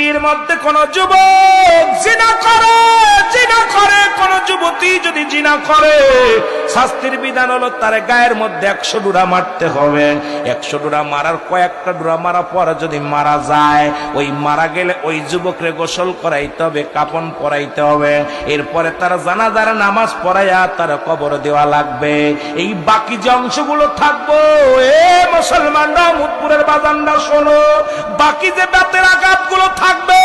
পৃথিবীর মধ্যে কোন যুবক জিনা করে কোন যুবতী যদি জিনা করে, শাস্তির বিধান হলো তার গায়ের মধ্যে 100 ডুরা মারতে হবে। 100 ডুরা মারার কয়েকটা ডুরা মারা পরে যদি মারা যায়, ওই মারা গেলে ওই যুবকরে গোসল করাইতে হবে, কাফন পরাইতে হবে, এরপরে তার জানাজার নামাজ পড়াইয়া তার কবর দেওয়া লাগবে। এই বাকি যে অংশগুলো থাকবো, এ মুসলমানরা মুদপুরের বাজানরা শোনো, বাকি যে বেতের আঘাতগুলো থাকবে,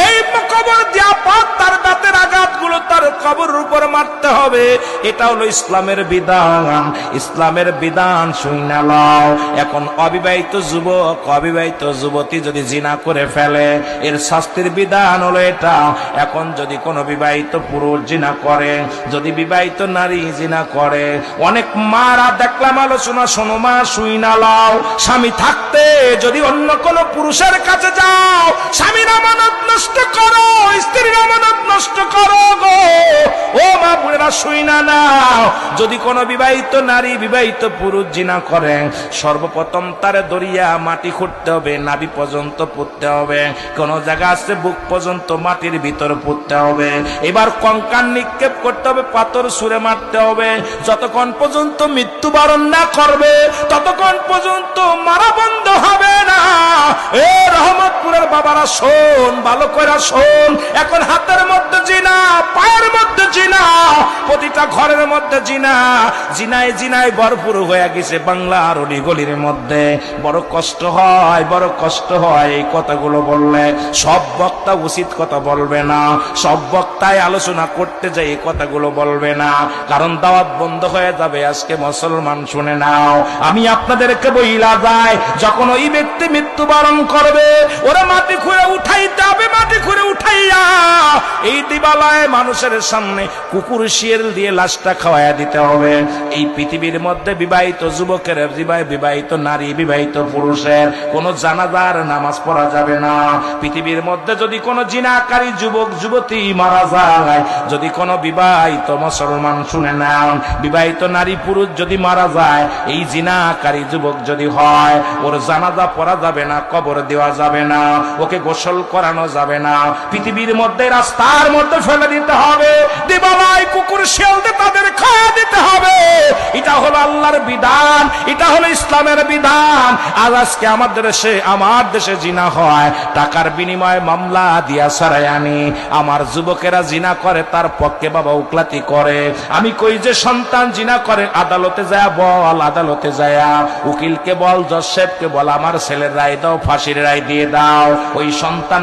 এই কবর দেওয়া পর তার বেতের আঘাতগুলো তার কবরের উপর মারতে হবে। এটা হলো ইসলামের বিধান। ইসলামের বিধান শুনে নাও। এখন অবিবাহিত যুবক অবিবাহিত যুবতী যদি জিনা করে ফেলে, এর শাস্তির বিধান হলো এটা। এখন যদি কোনো বিবাহিত পুরুষ জিনা করে, যদি বিবাহিত নারী জিনা করে, অনেক মারা দেখলাম, আলোচনা শোনো মা, শুই না লাও। স্বামী থাকতে যদি অন্য কোন পুরুষের কাছে যাও, স্বামীর আমানত নষ্ট করো, স্ত্রীর আমানত নষ্ট করো গো। ও মা বোনেরা শুই না নাও। যদি কোনো বিবাহিত নারী বিবাহিত পুরুষ জিনা করে, সর্বপ্রথম তারে দরিয়া মাটি খুঁড়তে হবে, নাভি পর্যন্ত পুঁততে হবে, কোন জায়গা আছে বুক পর্যন্ত মাটির ভিতর পুঁততে হবে। এবার কঙ্কাল নিক্ষেপ করতে হবে, পাথর ছুঁড়ে মারতে হবে। যতক্ষণ পর্যন্ত মৃত্যুবরণ না করবে, ততক্ষণ পর্যন্ত মারা বন্ধ হবে না। এ রহমতপুরের বাবারা শোন, ভালো করে শোন। এখন হাতের মধ্যে জিনা, পায়ের মধ্যে জিনা, প্রতিটা ঘরের মধ্যে জিনা, জিনায় জিনায় ভরপুর হয়ে গেছে বাংলার অলিগলির মধ্যে। বড় কষ্ট হয়, বড় কষ্ট হয় এই কথাগুলো বললে। সব বক্তা উচিত কথা বলবে না, সব বক্তায় আলোচনা করতে যাই এই কথাগুলো বলবে না, কারণ দাওয়াত বন্ধ হয়ে যাবে। আজকে মুসলমান শুনে নাও, আমি আপনাদেরকে বইলা যাই, যখন ওই ব্যক্তি মৃত্যুবরণ করবে, ওরা মাটি খুঁড়ে উঠাইতে হবে, মাটি খুঁড়ে উঠাইয়া এই দিবালয়ে মানুষের সামনে কুকুর শিয়াল দিয়ে লাশটা খাওয়াইয়া দিতে হবে। এই পৃথিবীর মধ্যে বিবাহিত যুবকের, বিবাহিত নারী বিবাহিত পুরুষের কোন জানাজার নামাজ পড়া যাবে না। পৃথিবীর মধ্যে যদি কোনো জিনাকারী যুবক যুবতী মারা যায়, যদি কোনো বিবাহিত মুসলমান শুনে নেন, বিবাহিত নারী পুরুষ যদি মারা যায়, এই জিনাকারী যুবক যদি হয়, ওর জানাজা পড়া যাবে না, কবর দেওয়া যাবে না, ওকে গোসল করানো যাবে না। পৃথিবীর মধ্যে রাস্তার মধ্যে ফেলে দিতে হবে, দিবালয় কুকুর শিয়ালদের তাদের খাওয়া দিতে হবে। এটা হলো আল্লাহর বিধান, এটা হলো ইসলামের বিধান। আজ আজকে আমার দেশে জিনা হয়, টাকার বিনিময়ে মামলা দিয়া সরাই আনি। আমার যুবকেরা জিনা করে, তার পক্ষে বাবা উকলাতি করে। আমি কই যে সন্তান জিনা করে, আদালতে যায় বল, আদালতে যায় উকিলকে বল, জজ সাহেবকে বল, আমার ছেলের রায় দাও, ফাঁসির রায় দিয়ে দাও। ওই সন্তান